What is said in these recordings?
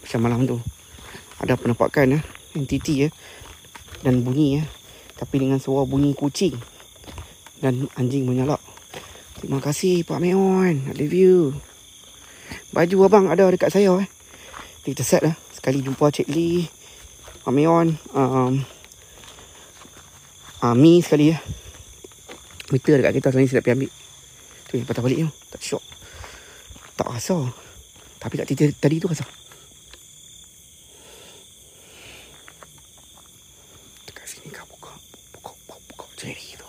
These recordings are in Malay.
macam malam tu. Ada penampakan entiti dan bunyi tapi dengan suara bunyi kucing dan anjing menyalak. Terima kasih Pak Meon. I love you. Baju abang ada dekat saya Kita set sekali jumpa Cik Lee, Pak Meon, Mi sekali meter dekat kita sebenarnya, silap pergi ambil. Tu yang patah balik tu. Tak syok. Tak rasa. Tapi kat tadi tu rasa. Dekat sini kau buka cherry tu.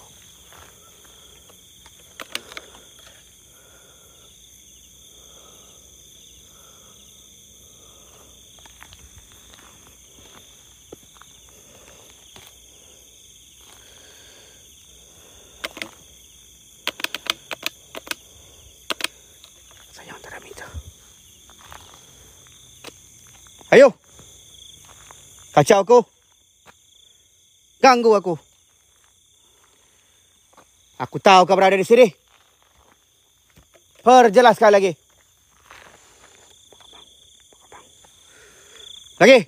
Sayang tak ada meter. Ayo. Kacau aku. Ganggu aku. Aku tahu kau berada di sini. Perjelas sekali lagi. Lagi.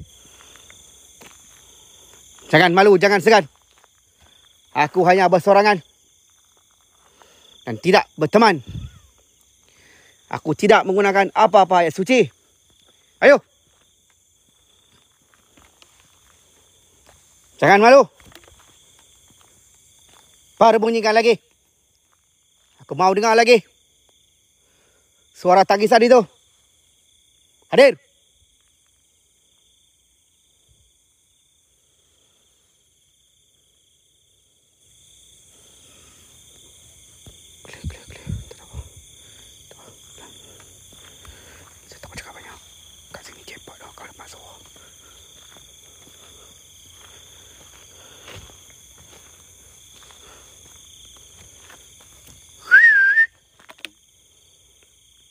Jangan malu, jangan segan. Aku hanya bersorangan. Dan tidak berteman. Aku tidak menggunakan apa-apa ayat suci. Ayo. Jangan malu. Bunyikan lagi. Aku mau dengar lagi. Suara tangisan itu. Hadir. Clear. Tak apa. Saya tak mau cakap banyak. Kat sini cepat dah kau lepas suara.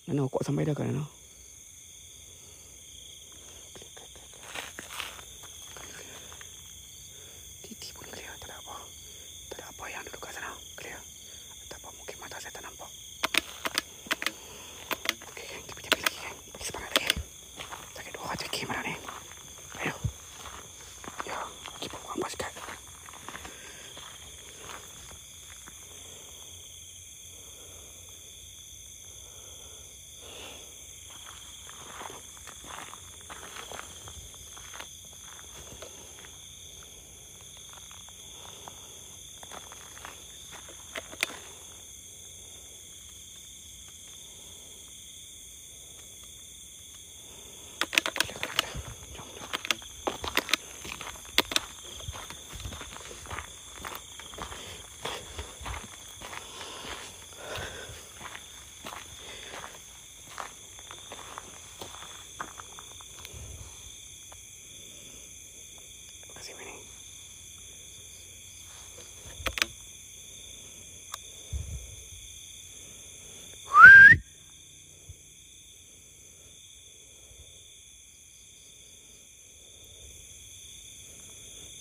Nana, kok sampai dah kan Nana? Titi pun clear, tak ada apa. Tak ada apa yang duduk kat sana, clear. Tak apa, mungkin mata saya tak nampak. Okey, kita pergi lagi kan. Bagi semangat lagi. Sakit dua hati fikir mana ni. Ayo. Ya, kita buang basket.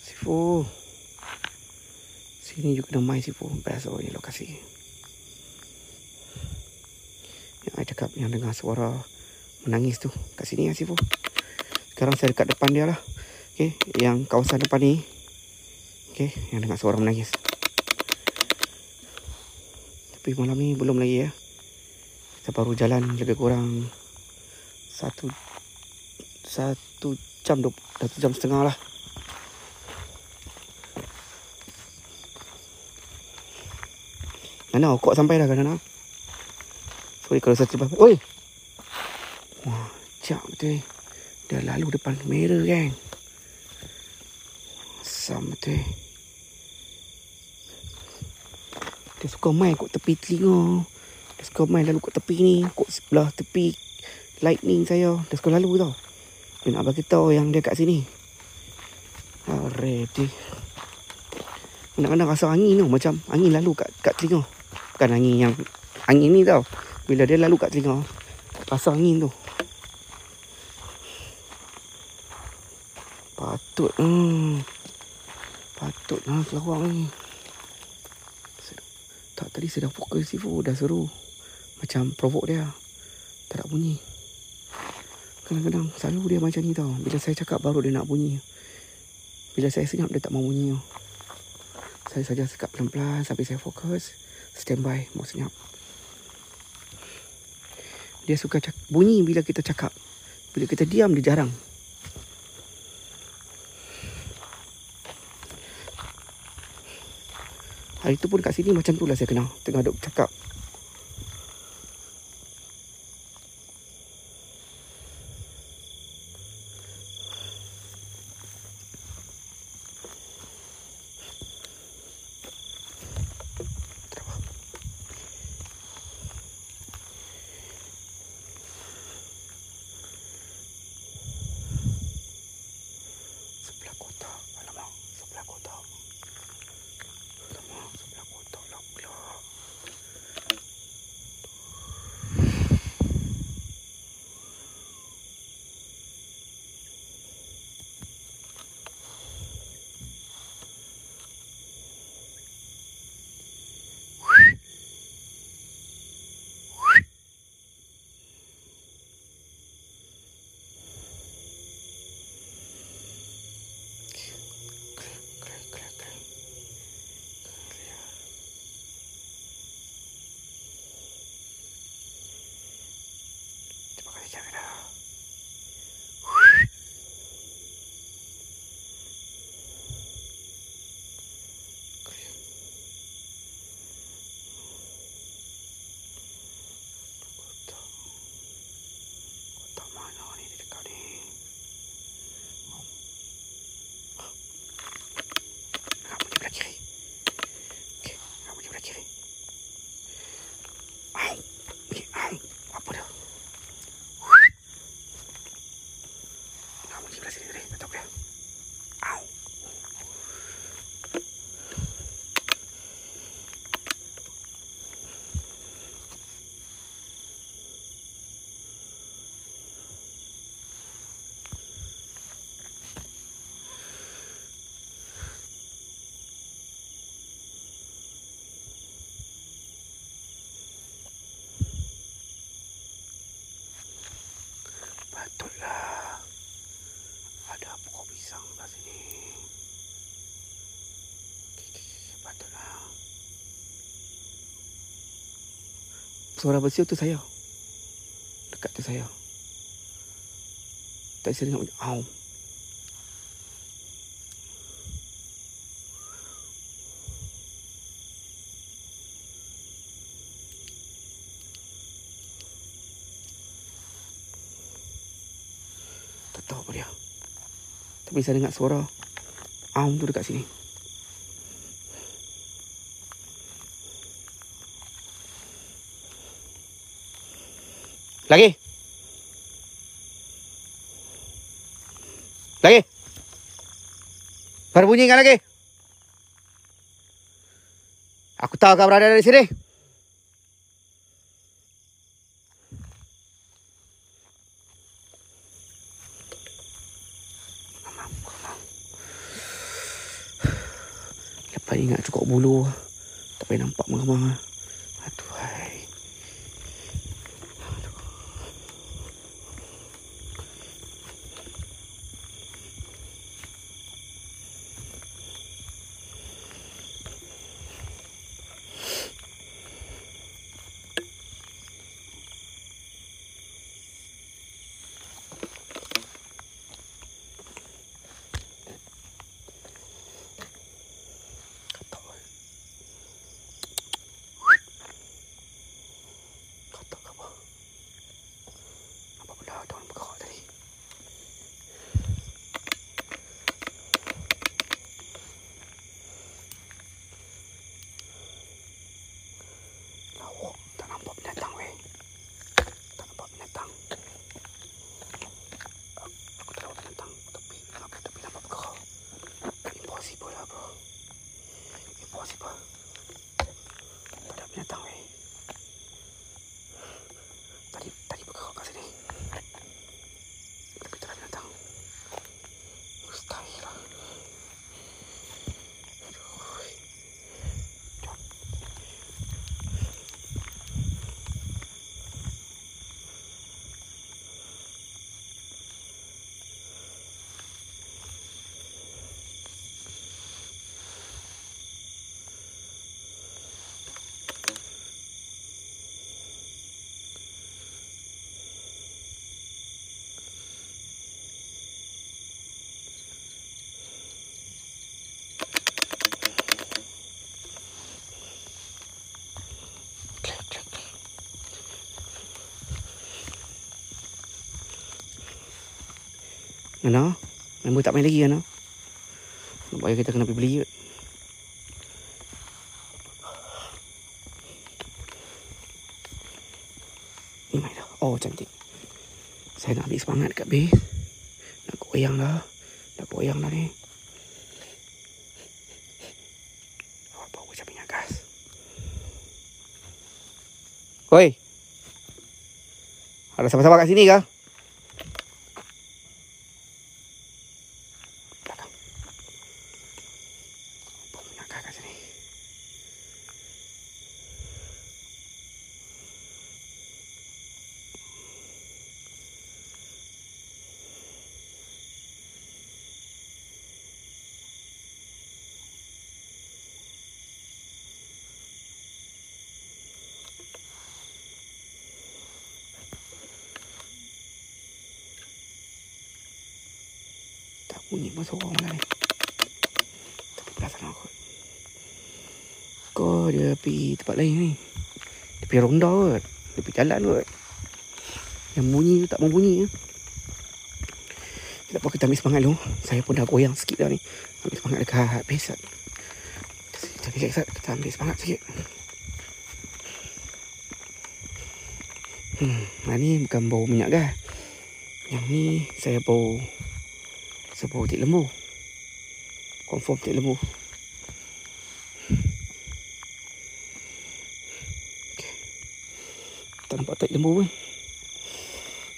Sifu. Sini juga namai Sifu. Best ni lokasi. Yang saya cakap yang dengar suara menangis tu. Kat sini Sifu. Sekarang saya dekat depan dia lah. Okay. Yang kawasan depan ni. Okay. Yang dengar suara menangis. Tapi malam ni belum lagi Kita baru jalan lebih kurang 1 jam 1 jam setengah lah. Nana, kok sampai dah kan Nana? Sorry kalau saya terlepas. Oi! Wah, jap betul. Dah lalu depan kamera kan? Asam betul. Dia suka main kat tepi telinga. Dia suka main lalu kat tepi ni. Kat sebelah tepi lightning saya. Dia suka lalu tau. Dia nak bagi tahu yang dia kat sini. Ready. Kadang-kadang rasa angin tau. Macam angin lalu kat telinga. Bukan angin ni tau. Bila dia lalu kat telinga, rasa angin tu. Patut keluar ni. Tak, tadi saya dah fokus Sifu. Dah suruh macam provoke dia. Tak ada bunyi. Kadang-kadang selalu dia macam ni tau. Bila saya cakap baru dia nak bunyi. Bila saya senyap dia tak mau bunyi tau. Saya saja cakap pelan-pelan sampai saya fokus. Standby mau senyap. Dia suka bunyi bila kita cakap. Bila kita diam dia jarang. Hari tu pun kat sini macam tu lah saya kena. Tengah duk cakap. Sebelah kotak. Alamak. Sebelah kotak. Alamak. Sebelah kotak lah pula. Patutlah ada pokok pisang kat sini. Patutlah. Suara bersiul tu saya. Dekat tu saya. Tak saya dengar bunyi. Au. Tak tahu apa dia. Tapi saya dengar suara aum tu dekat sini. Lagi. Lagi. Berbunyi kan lagi? Aku tahu kau berada di sini. Lepas ingat cukup bulu. Tak payah nampak mengamang. Aduhai. Nana, member tak main lagi Nana. Nak bayar kita kena pergi beli kot. Ni main dah. Oh cantik. Saya nak ambil semangat kat base. Nak goyang dah. Dah goyang dah ni. Apa macam minyak gas. Hoi. Ada siapa-siapa kat sini ke? Belakang. Apa minyak gas kat sini? Bunyi pun seorang malam ni. Tapi perasaan aku kau dia pergi tempat lain ni. Dia pergi ronda kot. Dia pergi jalan kot. Yang bunyi tu tak mau bunyi. Tak apa, kita ambil semangat dulu. Saya pun dah goyang sikit dah ni. Ambil semangat dekat base. Kita ambil semangat sikit. Ni bukan bau minyak gas. Yang ni saya bau tik lembu. Confirm tik lembu. Okay. Tak nampak tik lembu pun.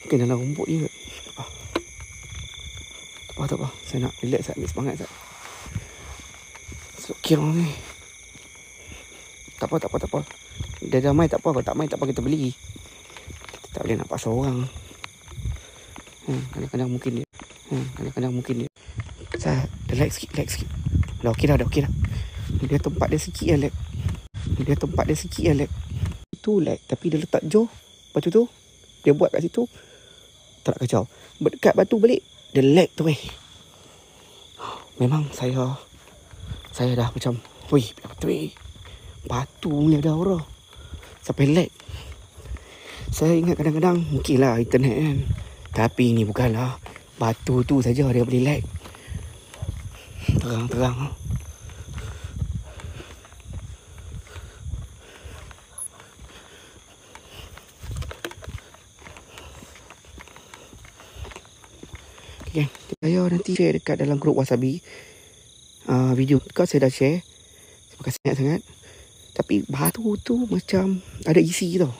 Mungkin dalam rumput je. Tak apa. Saya nak relax, ambil semangat sat. Kira ni. Tak apa. Dia dah main tak apa. Kalau tak main tak apa, kita beli. Kita tak boleh nak paksa orang. Kadang-kadang mungkin dia. Saya dah lag sikit. Dah okey dah. Dia tempat dia sikit je lag. Itu lag, tapi dia letak jauh. Lepas tu dia buat kat situ. Tak nak kacau. Berdekat batu balik, dia lag tu Memang saya dah macam, apa tu batu punya dah orang. Sampai lag. Saya ingat kadang-kadang mungkinlah internet kan. Tapi ni bukanlah. Batu tu saja dia boleh lag. Terang. Okay, saya nanti share dekat dalam grup Wasabi. Video dekat saya dah share. Terima kasih sangat. Tapi batu tu macam ada isi tau.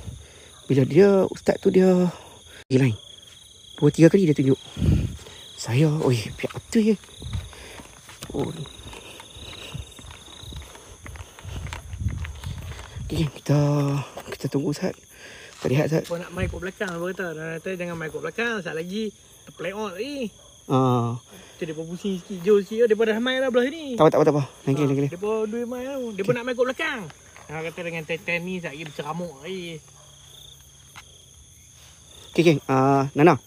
Bila dia ustaz tu dia lain. 2-3 kali dia tunjuk. Saya, pihak betul je. Okay, kita tunggu Sat. Kita lihat Sat. Kau nak main kat belakang apa kata? Kata jangan main kat belakang. Sat lagi play out lagi. Kita depa pusing sikit. Jauh sikit. Depa dah main dah belah ni. Tak apa. Lagi. Depa dua main tau. Depa nak main kat belakang. Kata dengan Teten ni Sat lagi berceramuk lagi. Okay. Nana.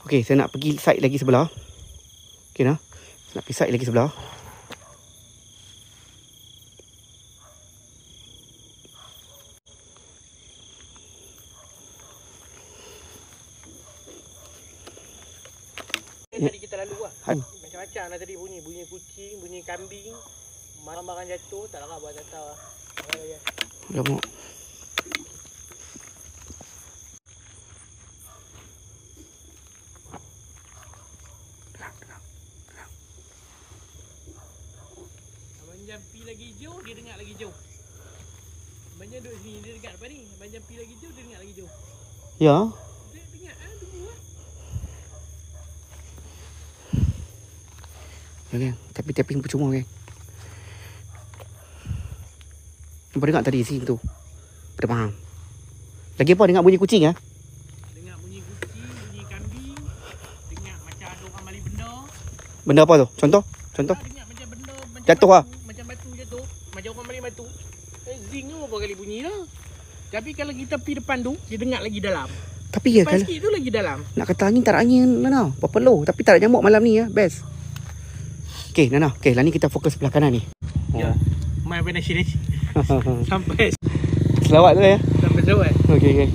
Okay, saya nak pergi side lagi sebelah. Okay, Saya nak pergi side lagi sebelah. Tadi kita lalu lah. Macam-macam lah tadi bunyi. Bunyi kucing, bunyi kambing. Barang-barang jatuh. Tak lah buat jatuh lah. Alamak. Jampi lagi jauh, dia dengar lagi jauh. Abang Jam duduk sini, dia dengar depan ni. Abang Jampi lagi jauh, dia dengar lagi jauh. Ya. Dia dengar tunggu lah. Okay. Tapi tapping percuma kan. Nampak dengar tadi sini tu. Pada faham. Lagi apa dengar bunyi kucing ya? Dengar bunyi kucing, bunyi kambing. Dengar macam ada orang balik benda. Benda apa tu? Contoh? Dengar macam benda macam jatuh batu, lah. Macam batu jatuh. Macam orang balik batu. Zing tu berapa kali bunyi lah. Tapi kalau kita pergi depan tu, dia dengar lagi dalam. Tapi ya depan kalau sikit tu lagi dalam. nak kata angin tak ada angin Nana. Berapa low. Tapi tak ada nyamuk malam ni ya. Best. Okay Nana. Okay lah ni kita fokus sebelah kanan ni. Ya. Main pada sini. Sampai Selawat tu ya. Sampai Sarawak. Okay.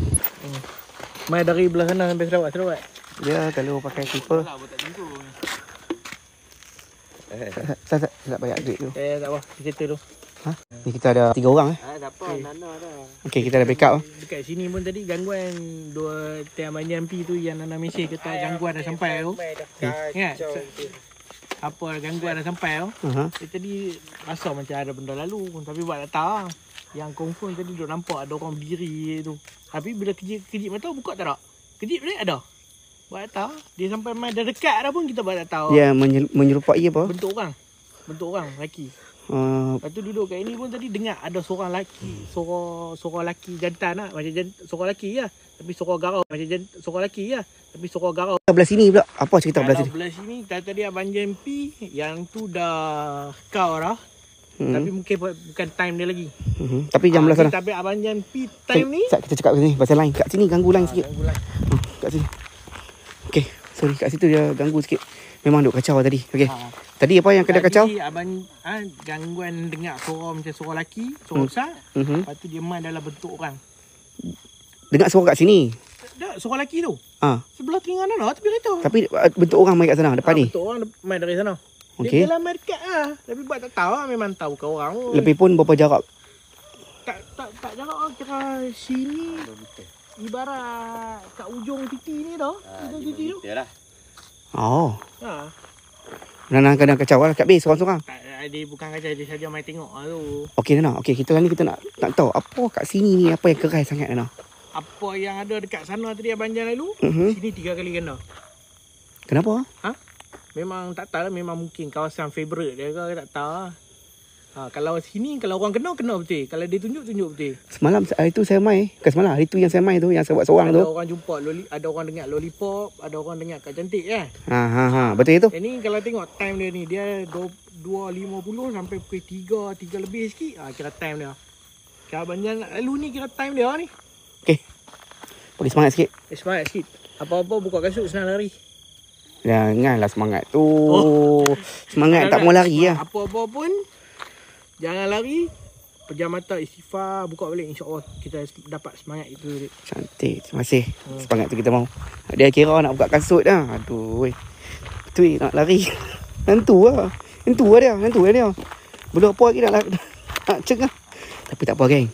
Main dari belah sana sampai Sarawak. Dia kalau pakai slipper. Alah, buat tak jengkul. Saya tak bayar duit tu. Tak apa, kereta tu. Ha? Ni kita ada 3 orang Tak apa, Nana dah. Okey, kita ada backup. Dekat sini pun tadi gangguan dua tiang banyan P tu yang Nana mesej kata gangguan dah sampai tu. Ingat? Apa gangguan dah sampai tu. Dia tadi rasa macam ada benda lalu tapi buat tak tahu. Yang confirm tadi duk nampak ada orang berdiri tu. Tapi bila kejip mata buka tak ada. Kejip dia ada. Buat tak tahu. Dia sampai main dah dekat dah pun kita buat tak tahu. Ya, menyerupai apa? Bentuk orang lelaki. Lepas tu duduk kat ini pun tadi dengar ada seorang lelaki. Seorang lelaki jantan lah. Macam seorang lelaki lah. Tapi seorang garau. Macam seorang lelaki lah. Tapi seorang garau. Belah sini pula. Apa cerita belah sini? Belah sini tadi Abang Jampi. Yang tu dah kau dah. Tapi mungkin bukan time dia lagi. Tapi jam belah sana. Tapi Abang Jampi time ni. Kita cakap kat sini. Pasal lain. Kat sini ganggu lain sikit. Ganggu lain. Kat sini. Okay. Sorry. Kat situ dia ganggu sikit. Memang duk kacau tadi. Okay. Tadi apa yang kena kacau? Tadi abang gangguan dengar suara macam suara lelaki, suara besar. Lepas tu dia main dalam bentuk orang. Dengar suara kat sini? Tak, suara lelaki tu. Sebelah telinga Nana tapi kereta. Tapi bentuk orang main kat sana, depan ni? Bentuk orang main dari sana. Okay. Dia dalam main dekat lah. Tapi buat tak tahu lah, memang tahu ke orang pun. Lebih pun berapa jarak? Tak jarak lah, kira sini. Ibarat kat ujung titi ni dah. Ujung titi tu. Oh. Ha. Nana kena kacau lah kat base seorang-seorang. Dia bukan kacau, dia saja main tengok lah tu. Okey Nana, okey kita nak tahu apa kat sini ni apa yang kerai sangat Nana. Apa yang ada dekat sana tadi Abang Jan lalu, sini 3 kali ganda. Kenapa? Memang tak tahu lah, memang mungkin kawasan favourite dia ke tak tahu lah. Kalau sini, kalau orang kena betul. Kalau dia tunjuk betul. Semalam hari tu saya main. Bukan semalam, hari tu yang saya main tu, yang saya buat seorang tu. Ada orang jumpa, ada orang dengar lollipop, ada orang dengar Kak Cantik kan. Betul itu? Yang ni kalau tengok time dia ni, dia 2.50 sampai pukul 3 lebih sikit. Kira time dia. Kira banyak lalu ni kira time dia ni. Okey. Bagi semangat sikit. Semangat sikit. Apa-apa buka kasut senang lari. Janganlah semangat tu. Semangat tak mau lari lah. Apa-apa pun jangan lari. Pejam mata, istighfar, buka balik, insya-Allah kita dapat semangat itu. Cantik, terima kasih. Semangat tu kita mau. Dia kira nak buka kasut dah. Aduh. Tu nak lari. Hantu lah dia. Belum apa lagi nak cengah. Tapi tak apa geng.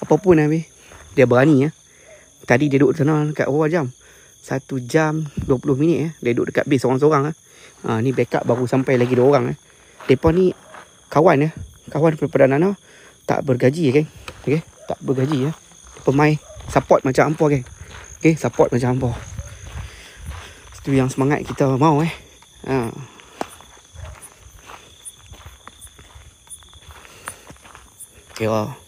Apapun habis, dia berani ya. Tadi dia duduk sana dekat berapa jam? 1 jam 20 minit dia duduk dekat base seorang-seorang ni backup baru sampai lagi 2 orang Depa ni kawan daripada Nana. Tak bergaji geng. Okey, tak bergaji Pemain support macam hampa geng. Okey, support macam hampa. Itu yang semangat kita mau Kira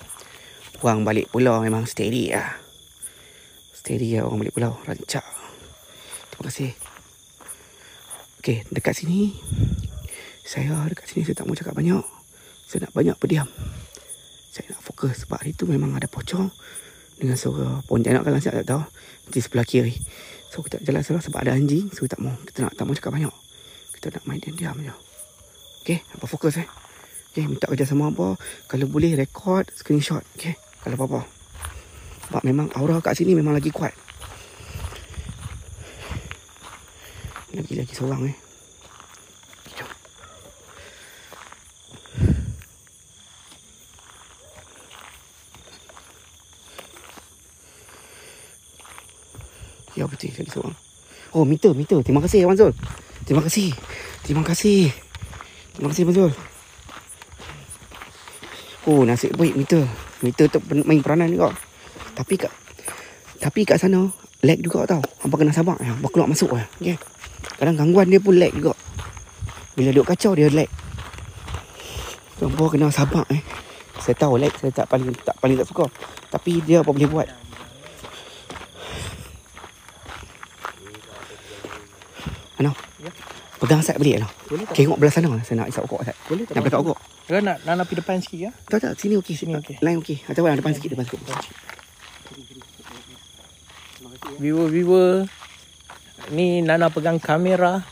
orang balik pulau memang steady lah. Steady lah orang balik pulau. Rancak. Terima kasih. Okey, dekat sini saya tak mau cakap banyak. Saya nak banyak berdiam. Saya nak fokus sebab hari tu memang ada pocong dengan suara pontianak kalau saya tak tahu di sebelah kiri. So kita jalan sebelah sebab ada anjing. So kita tak mau cakap banyak. Kita nak main diam je. Okey, apa fokus Okey, minta kerjasama apa. Kalau boleh rekod, screenshot. Okey, kalau apa-apa. Sebab memang aura kat sini memang lagi kuat. Lagi seorang Jom. Ya betul lagi seorang. Oh, meter. Terima kasih Abang Zul. Terima kasih Abang Zul. Oh, nasib baik meter tu main peranan juga. Tapi kat sana lag juga tau. Hampa kena sabar hampa keluar masuk okey. Kadang gangguan dia pun lag juga. Bila duk kacau dia lag. Hampa kena sabar Saya tahu lag saya tak paling tak suka. Tapi dia apa boleh buat. Ano? Ya. Pegang Asad balik Boleh tak? Tengok belah sana saya nak isap rokok Asad. Boleh tak? Nak pegang rokok. Kalau nak pergi depan sikit ya. Tak, sini okey. Sini okey. Lain okey. Atau depan sikit. Viewer. Ni Nana pegang kamera.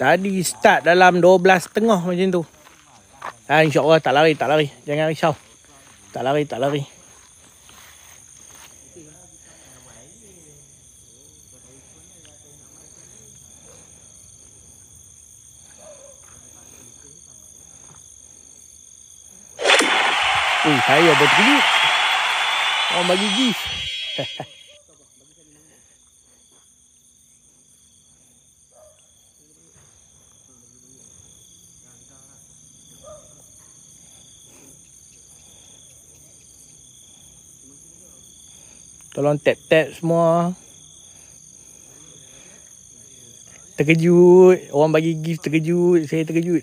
Tadi start dalam 12.30 macam tu. InsyaAllah tak lari. Jangan risau. Tak lari. Saya berterkejut. Orang bagi gift. Tolong tap semua. Terkejut. Orang bagi gift terkejut. Saya terkejut.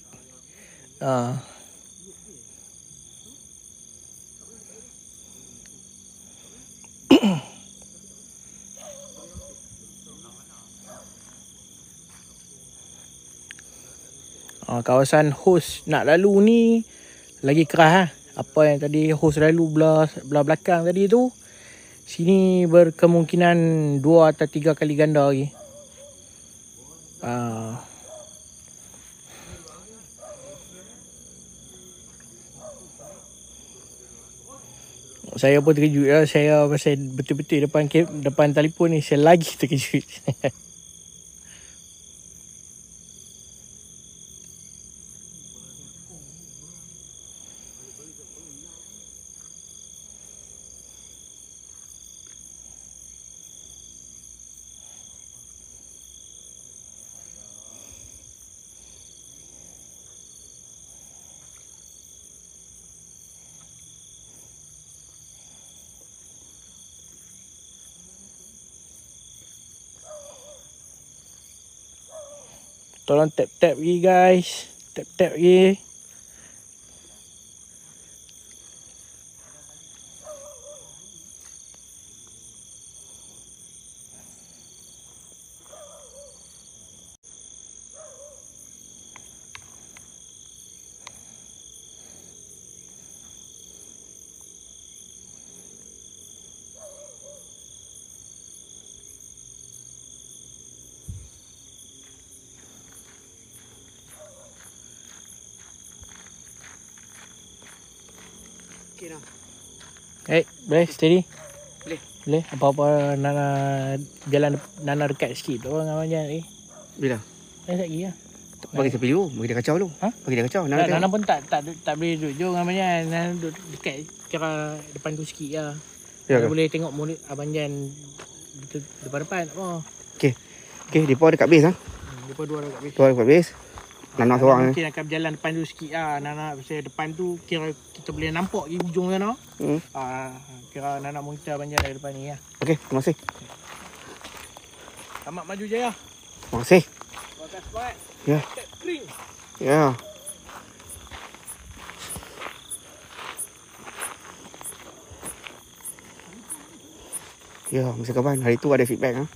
Kawasan host nak lalu ni lagi keras . Apa yang tadi host lalu belah belakang tadi tu, sini berkemungkinan 2 atau 3 kali ganda lagi. Saya pun terkejut lah. Saya pasal betul-betul depan telefon ni saya lagi terkejut. Tolong tap lagi guys. Tap lagi. Okey dah. Boleh steady? Boleh. Apa-apa Nana jalan Nana dekat sikit tu orang macam ni. Bila? Sekejap lagi lah. Bagi saya pergi dulu. Bagi dia kacau dulu. Bagi dia kacau. Nana pun tak boleh duduk je orang macam. Nana duduk dekat kira depan tu sikit lah. Ya Nana ke? boleh tengok mulut Abang Jan depan-depan. Okey, mereka dekat base . Mereka dua dekat base. Dekat base. Nana seorang. Mungkin akan berjalan depan tu sikit lah. Nana pasal depan tu kira kita boleh nampak di ujung sana. Kira Nana monitor Abang Jan dari depan ni lah. Okey, terima kasih. Selamat maju jaya. Terima kasih. Terima kasih banyak. Ya. Kering. Ya. Ya, Mr. Kaban, hari tu ada feedback .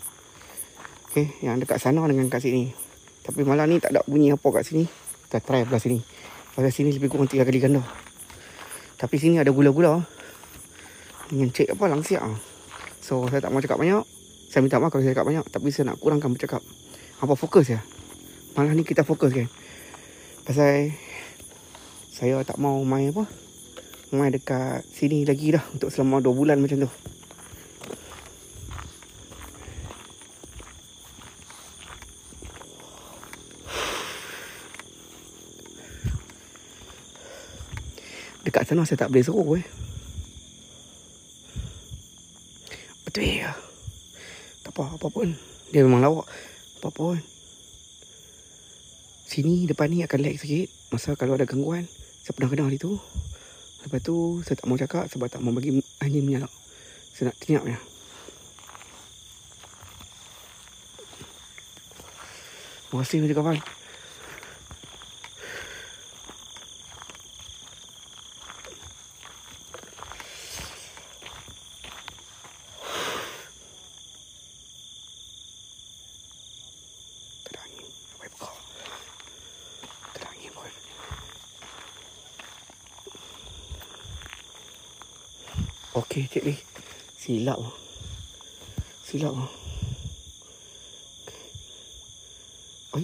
Okey, yang dekat sana dengan kat sini. Tapi malam ni tak ada bunyi apa kat sini. Kita try belah sini. Pasal sini lebih kurang 3 kali ganda. Tapi sini ada gula-gula. Dengan cek apa langsiak . So, saya tak mau cakap banyak. Saya minta maaf kalau saya cakap banyak. Tapi saya nak kurangkan bercakap. Apa fokus ya? Malam ni kita fokus kan. Pasal saya tak mau main apa. Main dekat sini lagi dah. Untuk selama 2 bulan macam tu. Dekat sana saya tak boleh seru . Betul ya. Tak apa pun. Dia memang lawak. Apa pun. Sini depan ni akan lag sikit. Masa kalau ada gangguan. Saya pernah kena hari tu. Lepas tu saya tak mau cakap sebab tak mau bagi anjing menyalak. Saya nak senyap je. Terima kasih Mr. Kawan. Okey, Cik Lee. Silap. Oi.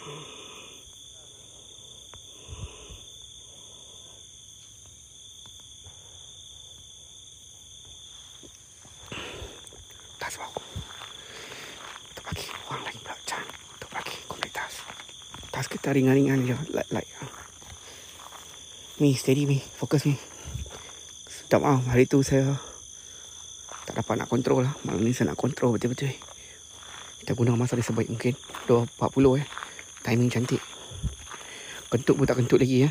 Tas bau. Kita bagi orang lain pula Chan. Untuk bagi komunitas. Tas kita ringan-ringan je. Light. Mi, steady Mi. Fokus Mi. Sedap hari tu saya tak dapat nak kontrol lah. Malam ni saya nak kontrol betul-betul. Kita guna masa dia sebaik mungkin. 2.40 Timing cantik. Kentut pun tak kentut lagi ya.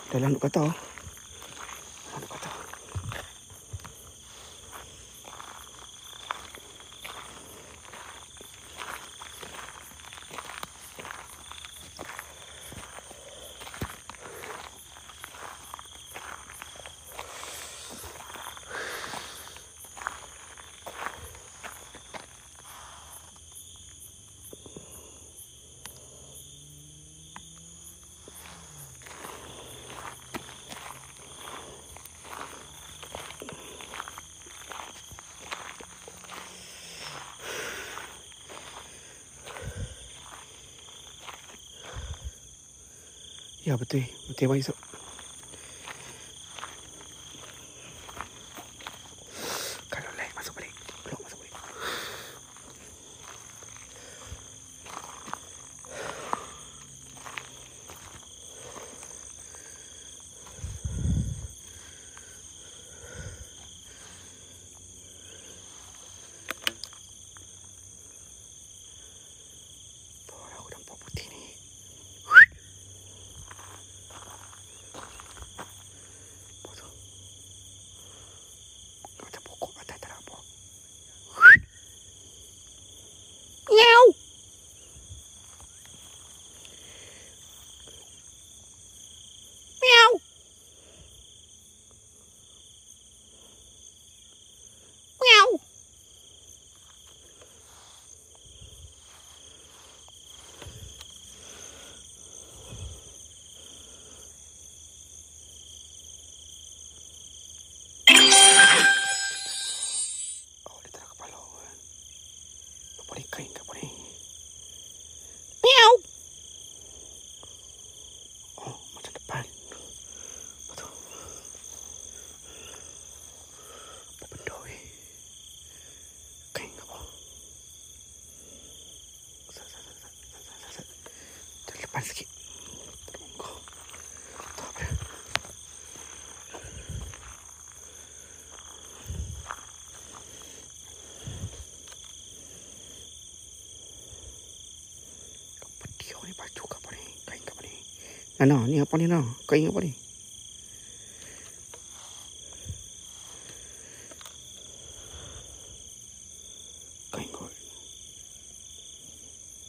Dalam duk kata. Ya betul. Betul baik Sob. Kalau lain masuk balik. Belum masuk balik. Tuh lah aku nampak putih ni. Macam pokok atas tak ada apa. Meow. Meow. Meow. Oh, dia taruh kepala kan. Apa dia kain ke apa ni? Meow. Oh, macam depan. Betul. Apa benda weh? Kain ke apa? Sat. Dari depan sikit. Tunggu. Tak apa. Apa dia ni, baju ke apa ni? Kain ke apa ni? Nana, ni apa ni Nana? Kain apa ni? Kain kot.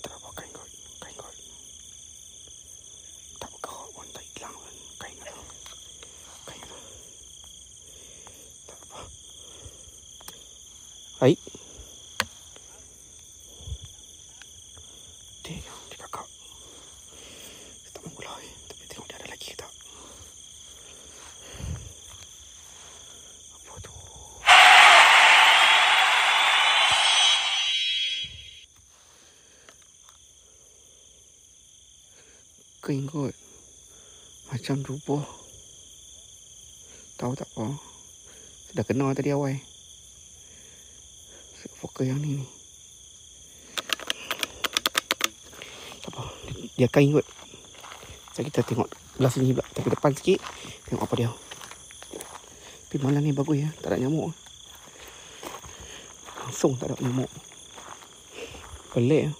Tak apa kain kot. Tak bergerak pun, tak hilang pun. Kain tu. Tak apa. Baik. Dia kakak. Saya tak mahu lah. Tapi tengok dia ada lagi ke tak. Apa tu? Kain kot. Macam rubuh. Tahu tak apa. Sudah kena tadi awal. Fokus yang ni. Tak apa. Dia kain kot. Sekarang kita tengok belah sini pula. Tapi depan sikit. Tengok apa dia. Tapi malam ni bagus ya. Tak ada nyamuk. Langsung tak ada nyamuk. Pelik ya.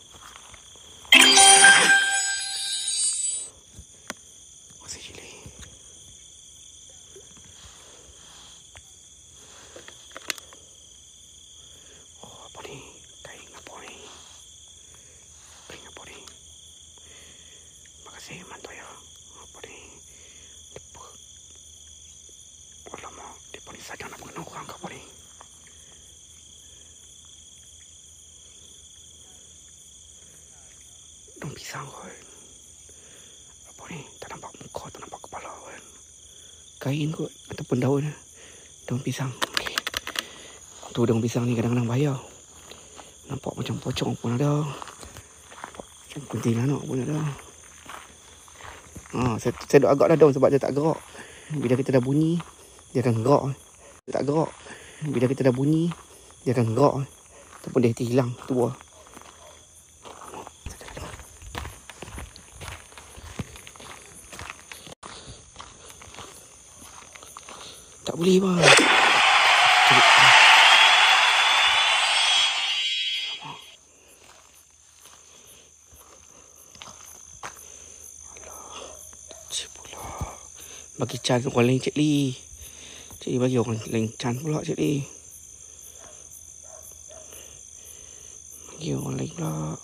Masih cilik. Oh, apa ni? Kain apa ni? Kain apa ni? saja nak kena orang ke apa ni. Daun pisang kan. Apa ni? Tak nampak muka, tak nampak kepala kan. Kain kot ataupun daun. Daun pisang. Okay. Tu daun pisang ni kadang-kadang bahaya. Nampak macam pocong pun ada. Macam kuntilanak pun ada. Saya duk agak dah daun sebab dia tak gerak. Bila kita dah bunyi, dia akan gerak. Dia tak gerak. Bila kita dah bunyi, dia akan gerak. Ataupun dia hilang. Tu buah. Tak boleh bang. Bagi chance orang lain Cik Lee. Cik Lee bagi orang lain chance pula Cik Lee. Bagi orang lain pula.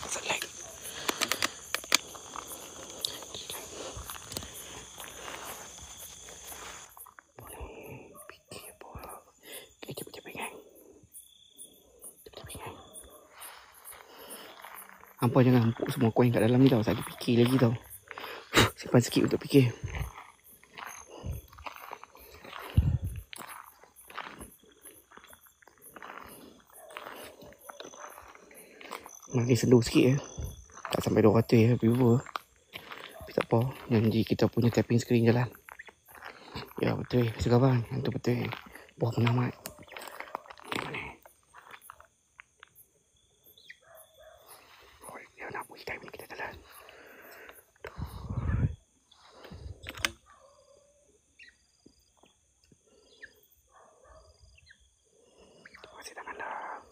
Selek. Fikir apa? Okay, cepat-cepat gang. Hampa jangan hampuk semua koin kat dalam ni tau. Saya lagi fikir lagi tau. Simpan sikit untuk fikir. Makin sendu sikit tak sampai 200 viewer. Tapi tak apa, janji kita punya tapping screen jalan. Ya betul, mesti kawan. Itu betul. Buah penamat. Dia nak pergi time ni kita jalan. Terima kasih tangan dah.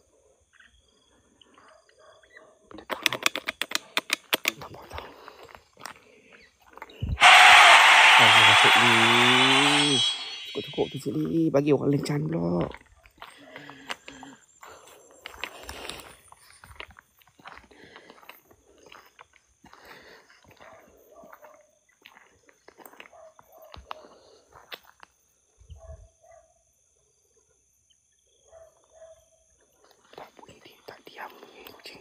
Cik Lee. Cukup-cukup tu Cik Lee. Bagi orang lencan pula. Tak bunyi dia. Tak diam bunyi kucing.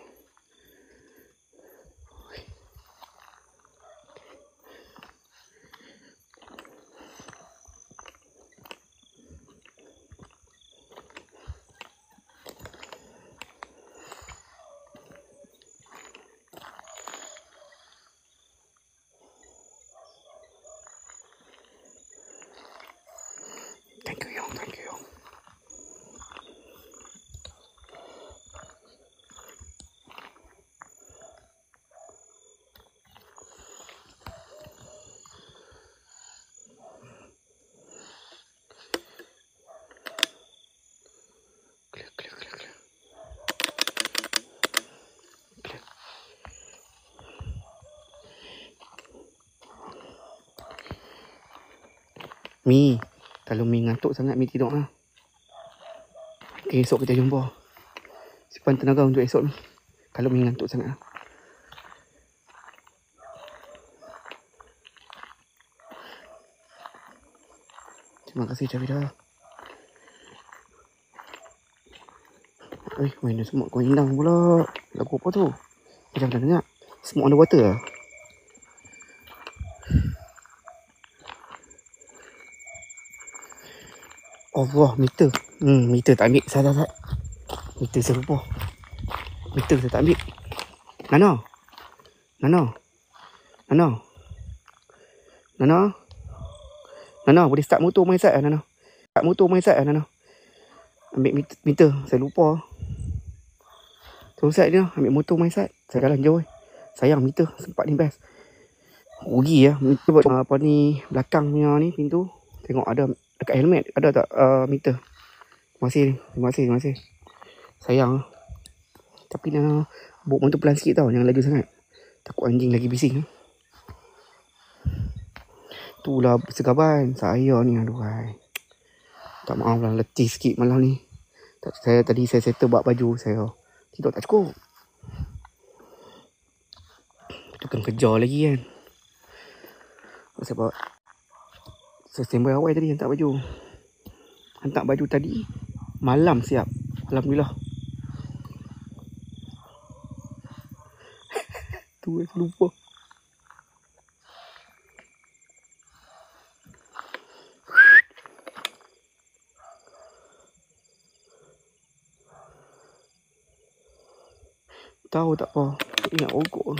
Thank you, Yong. Thank you, Yong. Clear. Mi, kalau Mi ngantuk sangat, Mi tidur lah. Okay, esok kita jumpa. Simpan tenaga untuk esok ni. Kalau Mi ngantuk sangat. Terima kasih Javida. Main semut kau indang pula. Lagu apa tu? Macam dah dengar. Semut underwater lah. Allah, meter. Meter tak ambil. Salah. Meter saya lupa. Meter saya tak ambil. Nana, boleh start motor main side lah Nana. Start motor main side lah Nana. Ambil meter. Saya lupa. Terus side dia. Ambil motor main side. Saya jalan jauh. Sayang meter. Sempat ni best. Rugi lah. Meter buat apa ni. Belakang punya ni pintu. Tengok ada Dekat helmet ada tak meter? Terima kasih. Sayang. Tapi nak bawa motor pelan sikit tau. Jangan laju sangat. Takut anjing lagi bising. Itulah segaban saya ni. Aduhai. Tak maaf lah. Letih sikit malam ni. Tadi saya settle bak baju saya. Tidur tak cukup. Itu kan kejar lagi kan. Sebab saya standby awal tadi hantar baju. Hantar baju tadi malam siap. Alhamdulillah. Tu lupa. Tahu tak apa. Ingat rokok.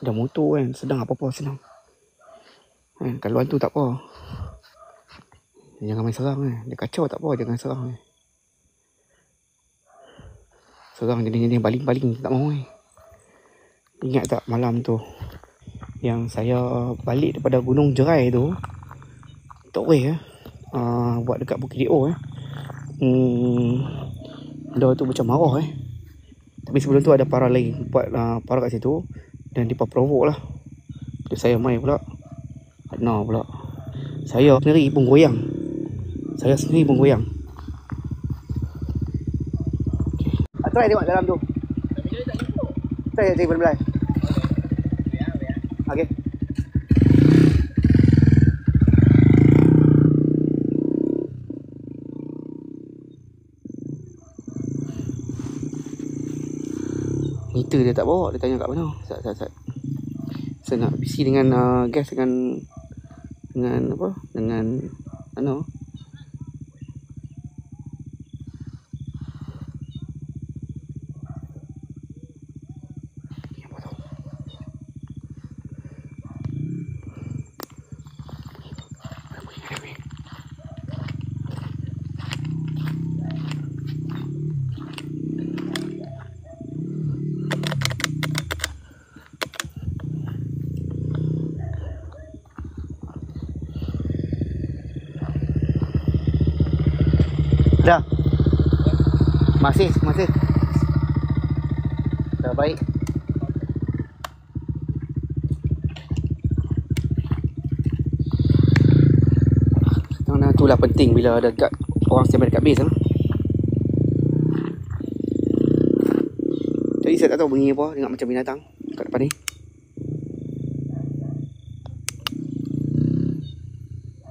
Dah motor kan. Sedang apa-apa senang. Kalau hantu tak apa. Jangan main serang kan. Dia kacau tak apa. Jangan serang kan. Serang jenis-jenis baling-baling tak mahu kan. Ingat tak malam tu. Yang saya balik daripada Gunung Jerai tu. Tak boleh buat dekat Bukit D.O. Dia tu macam marah Tapi sebelum tu ada para lain buat para kat situ. Dan dia provok lah. Jadi saya main pula. Adna pula. Saya sendiri pun goyang. Try tengok dalam tu. Try belai. Okey. Meter dia tak bawa. Dia tanya kat mana. Sat. Saya nak isi dengan gas dengan apa? Dengan ano? Dah. Masih. Dah baik. Karena itulah penting bila ada dekat orang standby dekat base. Tadi saya tak tahu bunyi apa. Dengar macam binatang kat depan ni.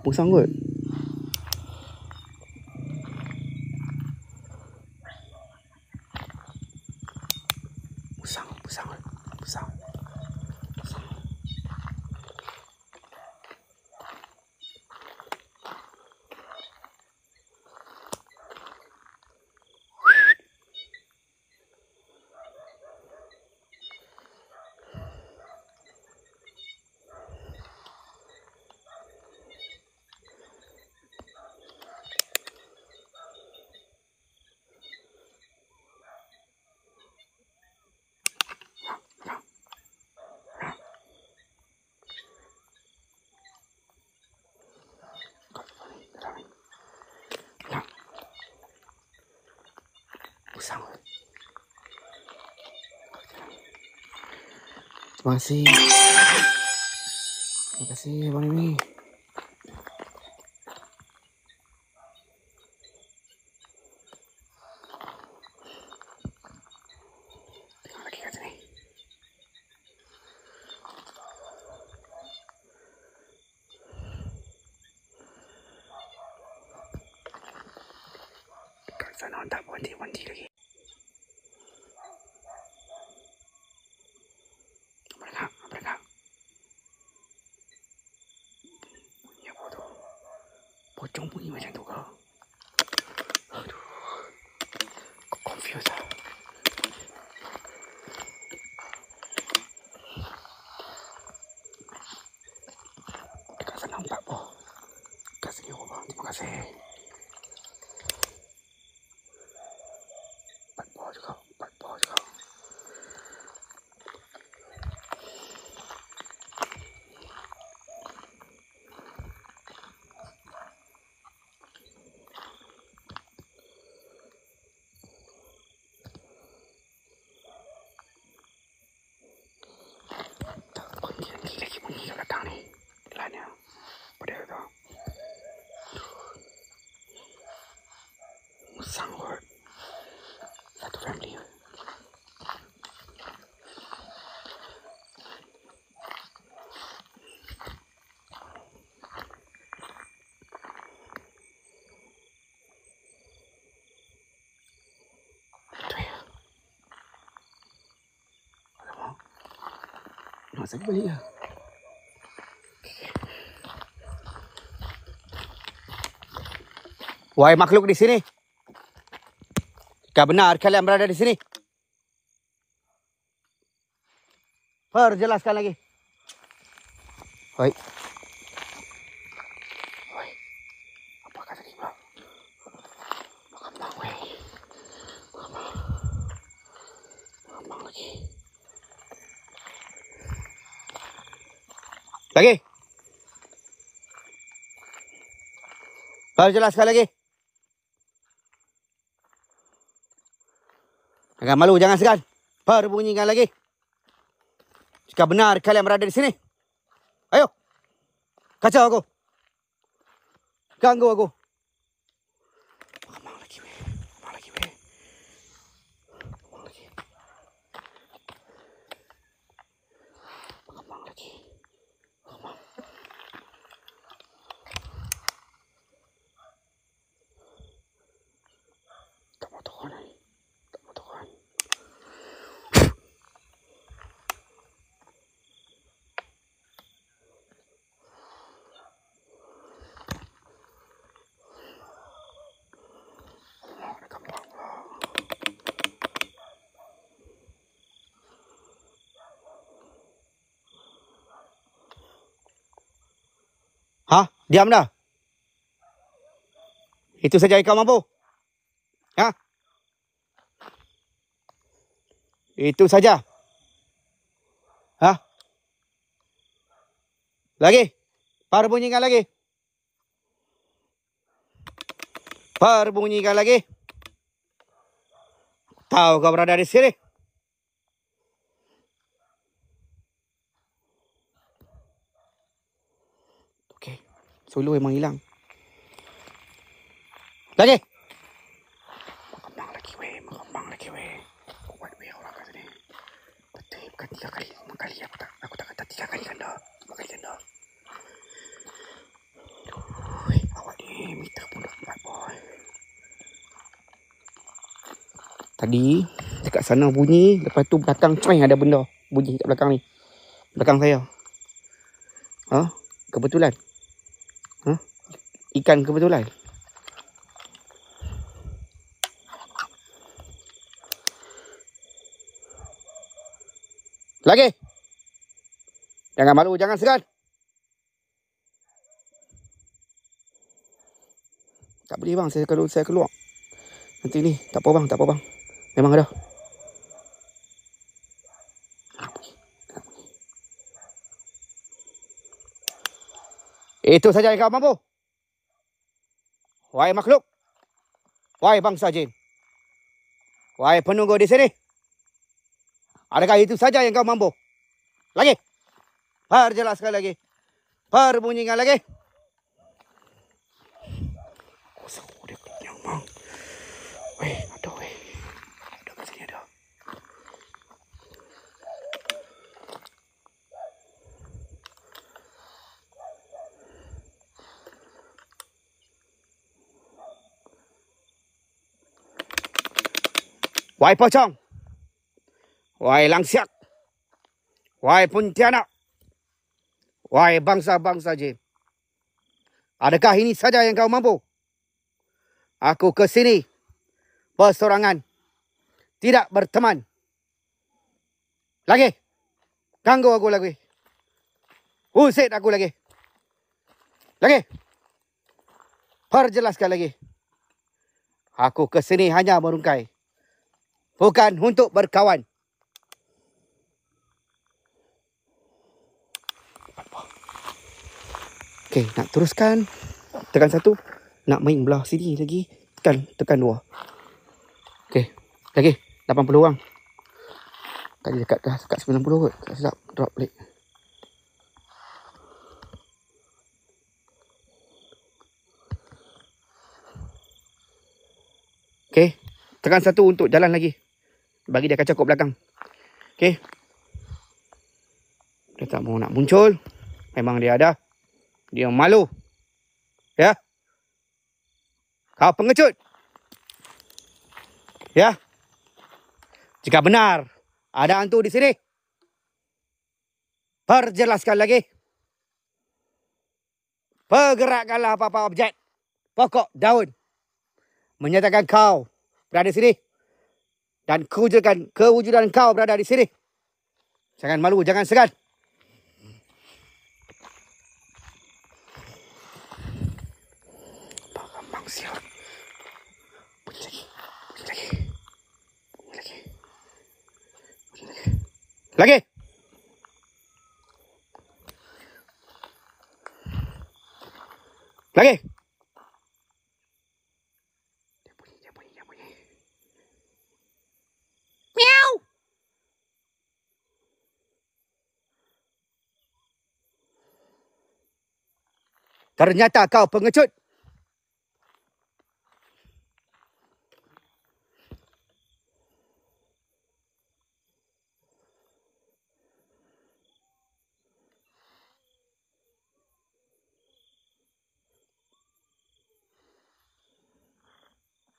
Musang kot. Musang. Musang. Terima kasih Abang Mimi. Tengok lagi kat sini. Dekat sana tak berhenti lagi. Apa bunyi apa tu? Pocong bunyi macam tu ke? Aduh. Kok confused lah. Dekat sana empat apa? Dekat sini apa? Terima kasih. Empat juga. Nanti lagi bunyi kat belakang ni. Lanya. Pada tu. Musang kot. Satu family. Nak saya balik lah. Wahai makhluk di sini. Jika benar kalian berada di sini, perjelaskan lagi. Hoi. Hoi. Apa kata dia pula? Berkembang, weh. Berkembang lagi. Lagi. Perjelaskan lagi. Jangan malu, jangan segan. Perbunyikan lagi. Jika benar kalian berada di sini. Ayo. Kacau aku. Ganggu aku. Kemang lagi, weh. Kemang lagi, weh. Kemang lagi. Kemang lagi. Kemang. Tak mau turun ni. Tak mau turun. Hah? Diam dah. Itu saja yang kau mampu. Hah? Itu saja. Hah? Lagi. Perbunyikan lagi. Perbunyikan lagi. Tahu kau berada di sini. Okey. Solo memang hilang. Lagi. Berkembang lagi, weh. Berkembang lagi, weh. Kuat, weh, orang kat sini. Betul, bukan 3 kali. 5 kali. Aku tak kata 3 kali ganda. 5 kali ganda. Aduh, awak ni meter pun dah kuat, boy. Tadi, dekat sana bunyi. Lepas tu belakang, coy, ada benda. Bunyi kat belakang ni. Belakang saya. Ha? Kebetulan. Ha? Ikan kebetulan. Lagi. Jangan malu, jangan segan. Tak boleh bang, saya keluar. Nanti ni, tak apa bang. Memang ada. Itu saja yang kau mampu. Wahai makhluk. Wahai bangsa jin. Wahai penunggu di sini. Adakah itu saja yang kau mampu? Lagi. Perjelaskan lagi. Perbunyikan lagi. Oh, seru dia kenyang, bang. Weh, ada weh. Ada kat sini ada. Wahai pocong. Wahai langsiak. Wahai Pontianak. Wahai bangsa-bangsa jin. Adakah ini saja yang kau mampu? Aku ke sini bersorangan. Tidak berteman. Lagi. Ganggu aku lagi. Usik aku lagi. Lagi. Perjelaskan lagi. Aku ke sini hanya merungkai. Bukan untuk berkawan. Okey, nak teruskan. Tekan 1. Nak main belah sini lagi. Tekan 2. Okey, lagi 80 orang. Tadi dekat 90 kot. Tak silap, drop balik. Tekan 1 untuk jalan lagi. Bagi dia kacau kat belakang. Okey. Dia tak mau nak muncul. Memang dia ada. Dia malu. Ya. Kau pengecut. Ya. Jika benar ada hantu di sini, perjelaskan lagi. Pergerakkanlah apa-apa objek, pokok, daun, menyatakan kau berada di sini dan kewujudan kau berada di sini. Jangan malu, jangan segan. Kambang sial. Bunyi lagi. Bunyi lagi. Bunyi lagi. Bunyi lagi. Lagi. Lagi. Dia bunyi, dia bunyi, dia bunyi. Miau. Ternyata kau pengecut.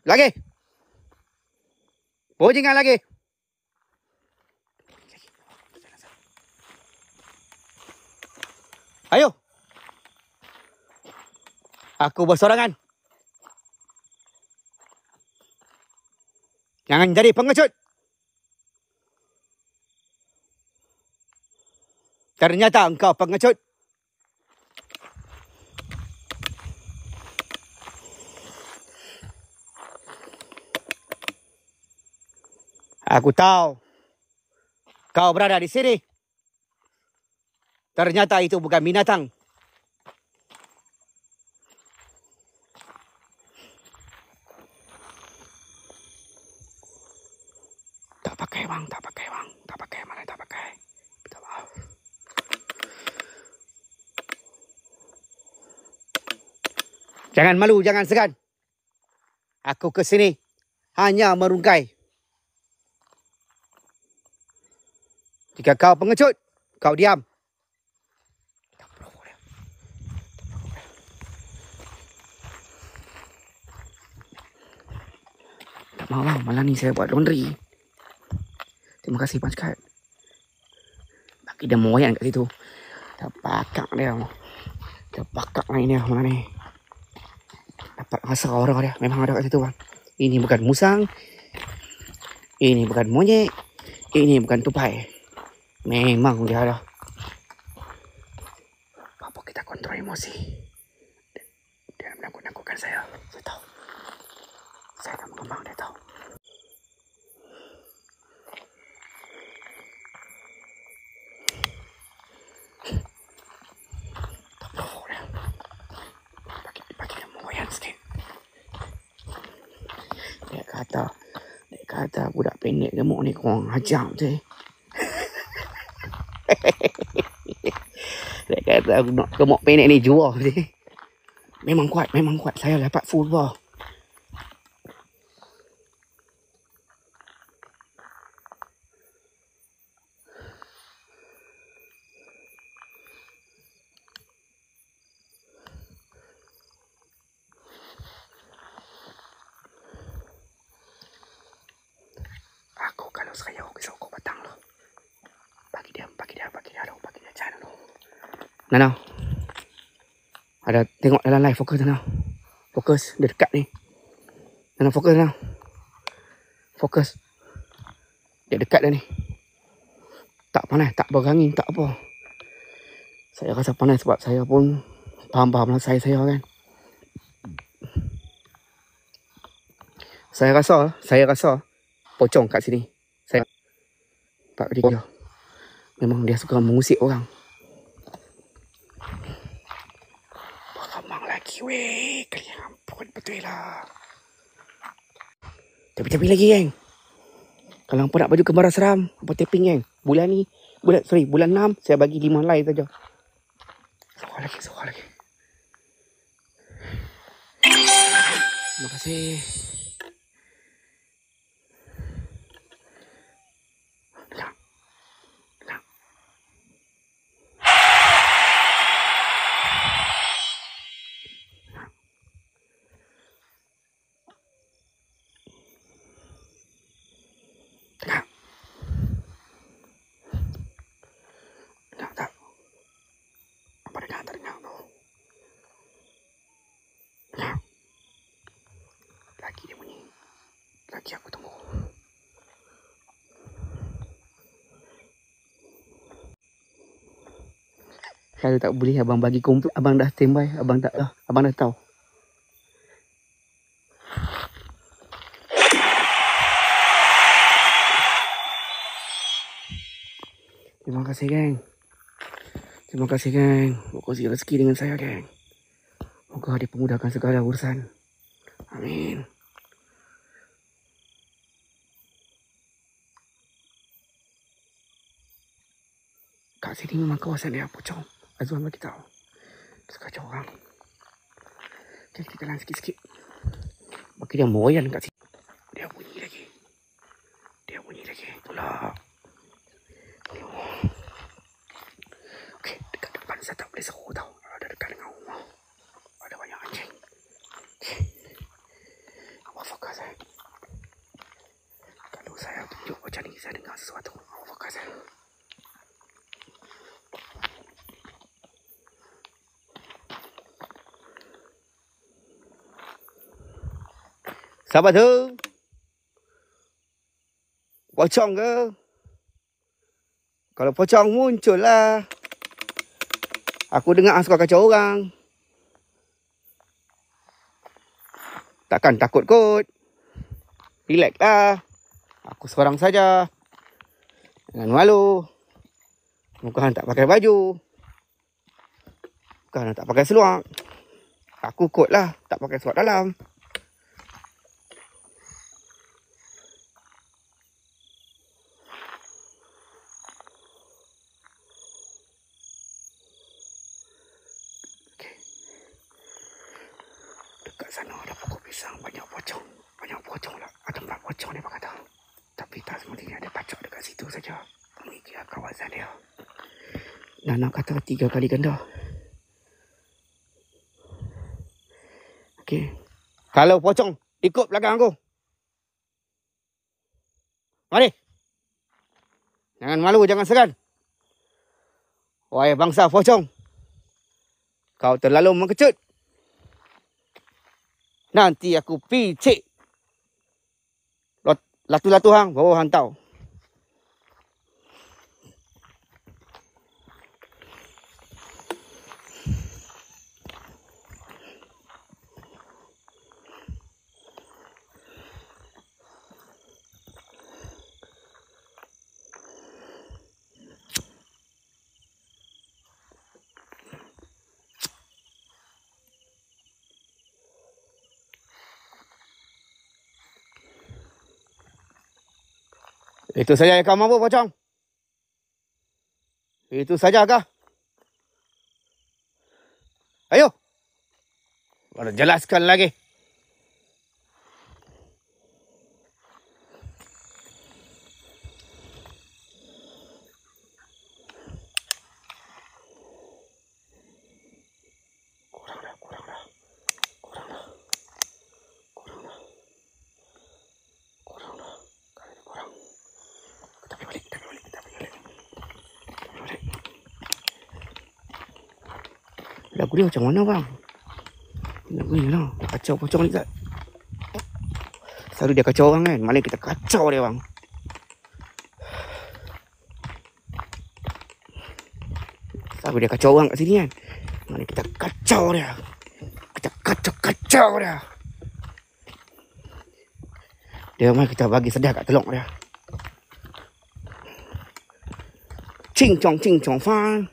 Lagi. Bunyikan lagi. Ayo. Aku bersorangan. Jangan jadi pengecut. Ternyata engkau pengecut. Aku tahu kau berada di sini. Ternyata itu bukan binatang. Tak pakai bang, tak pakai bang. Tak pakai, mana tak pakai. Minta maaf. Jangan malu, jangan segan. Aku ke sini hanya merungkai. Jika kau pengecut, kau diam. Tak mau bang, malam ni saya buat laundry. Terima kasih Pak Cakap. Bagi dia moyan kat situ. Terbakar dia. Terbakar lain dia malam ni. Dapat rasa orang dia. Memang ada kat situ bang. Ini bukan musang. Ini bukan monyet. Ini bukan tupai. Memang dia ada. Apa kita kontrol emosi. Dia menakut-nakutkan saya. Saya tahu. Saya akan mengembang, dia tahu. Tak perlu dia. Bagi dia moyan sikit. Dia kata budak pendek gemuk ni korang hajam tu. Dia kata aku nak gemuk pendek ni jual tu. Memang kuat, memang kuat. Saya dapat full bawah. Aku kalau saya kisah kau batang lo. Bagi dia jangan dulu. Nana. Ada tengok dalam live, fokus Nana. Fokus, dia dekat ni. Nana fokus Nana. Fokus. Dia dekat dah ni. Tak panas, tak berangin, tak apa. Saya rasa panas sebab saya pun faham-faham lah saya kan. Saya rasa pocong kat sini. Saya Pak dia. Memang dia suka mengusik orang. Beramang lagi weh. Kalian ampun betul lah. Tapi lagi geng. Kalau hampa nak baju kembaran seram, hampa tapping geng. Bulan 6 saya bagi 5 live saja. Suara lagi. Terima kasih. lagi aku tunggu. Kalau tak boleh abang bagi komplit, abang dah standby, abang tak dah, abang dah tahu. Terima kasih geng. Terima kasih geng. Berkongsi rezeki dengan saya geng. Moga dipermudahkan segala urusan. Amin. Kat sini memang kawasan dia pocong. Azwan bagi tahu. Sekacau orang. Okay, kita jalan sikit-sikit. Bagi dia moyan kat sini. Dia bunyi lagi. Itulah. Okay, dekat depan saya tak boleh seru tau. Ada dekat dengan rumah. Ada banyak anjing. Okay. Awak fokus saya. Kalau saya tunjuk macam ni, saya dengar sesuatu. Awak fokus saya. Siapa tu? Pocong ke? Kalau pocong muncul lah. Aku dengar suka kacau orang. Takkan takut kot. Relax lah. Aku seorang saja. Jangan malu. Bukan tak pakai baju. Bukan tak pakai seluar. Aku kot lah. Tak pakai seluar dalam. Sana ada pokok pisang, banyak pocong lah. Ada 4 pocong dia kata. Tapi tak semestinya ada pacak dekat situ saja. Ini kira kawasan dia. Nana kata 3 kali ganda. Okey. Kalau pocong ikut belakang aku. Mari. Jangan malu, jangan segan. Wahai bangsa pocong. Kau terlalu mengecut. Nanti aku picik. Latu-latu hang, bawa hang tahu. Itu saja yang kau mampu, pocong? Itu saja kah? Ayo. Baru jelaskan lagi. Lagu dia macam mana bang? Lagu ni lah. Kacau pocong ni tak? Selalu dia kacau orang kan. Malah kita kacau dia bang. Selalu dia kacau orang kat sini kan. Malah kita kacau dia. Kita kacau dia. Dia mari kita bagi sedah kat telok dia. Ching chong fan.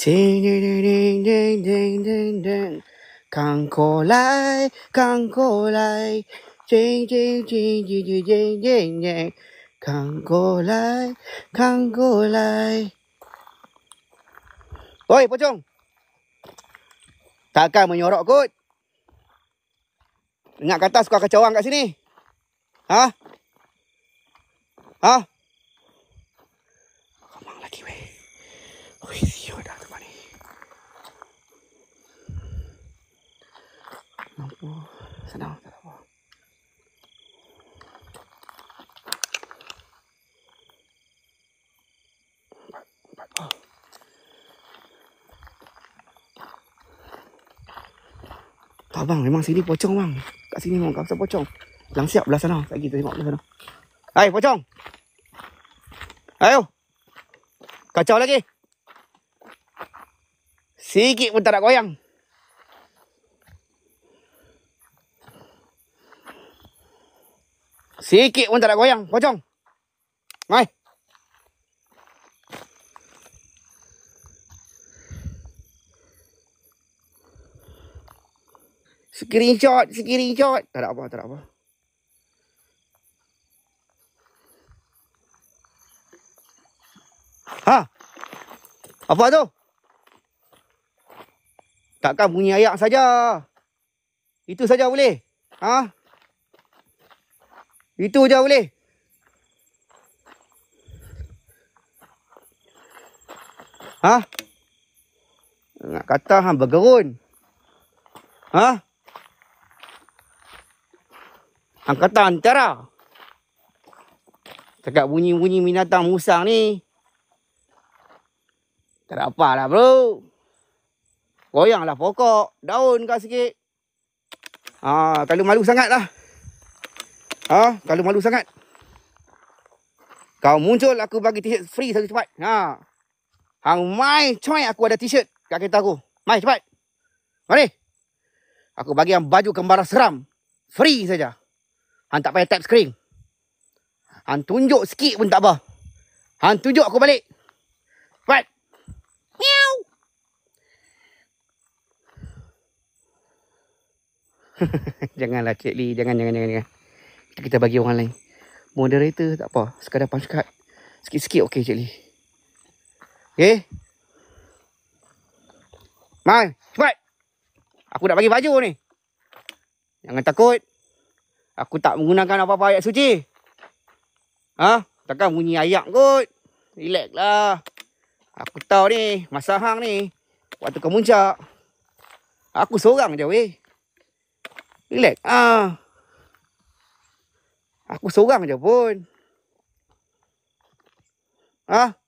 Ding ding ding ding ding ding ding， 看过来，看过来，静静静静静静静静，看过来，看过来。Oi, pocong. Takkan menyorok kot. Ingat kata suka kacau orang kat sini. Ha? Ha? Ramang lagi weh. Oi, siot dah tempat ni. Lampu senang tak apa. Tak bang, memang sini pocong bang. Kat sini memang kawasan pocong. Lang siap belah sana. Sekejap kita tengok belah sana. Hai pocong. Ayo. Kacau lagi. Sikit pun tak nak goyang. Sikit pun tak nak goyang, pocong. Mai. Screenshot. Tak ada apa, Ha? Apa tu? Takkan bunyi ayak saja. Itu saja boleh? Ha? Itu je boleh? Ha? Nak kata hang bergerun. Ha? Hang kata antara. Cakap bunyi-bunyi binatang musang ni. Tak ada apa lah bro. Goyanglah pokok. Daun kau sikit. Kalau malu sangat lah. Kalau malu sangat. Kau muncul aku bagi t-shirt free satu cepat. Hang mai coy aku ada t-shirt kat kereta aku. Mai cepat. Mari. Aku bagi hang baju kembara seram. Free saja. Hang tak payah tap screen. Hang tunjuk sikit pun tak apa. Hang tunjuk aku balik. Cepat. Miau. Janganlah Cik Lee. Jangan. Kita bagi orang lain. Moderator tak apa. Sekadar punch card. Sikit-sikit okey Cik Lee. Okey. Mai. Cepat. Aku nak bagi baju ni. Jangan takut. Aku tak menggunakan apa-apa ayat suci. Takkan bunyi ayak kot. Relax lah. Aku tahu ni. Masa hang ni. Waktu kau muncak. Aku seorang je weh. Relax. Aku seorang je pun.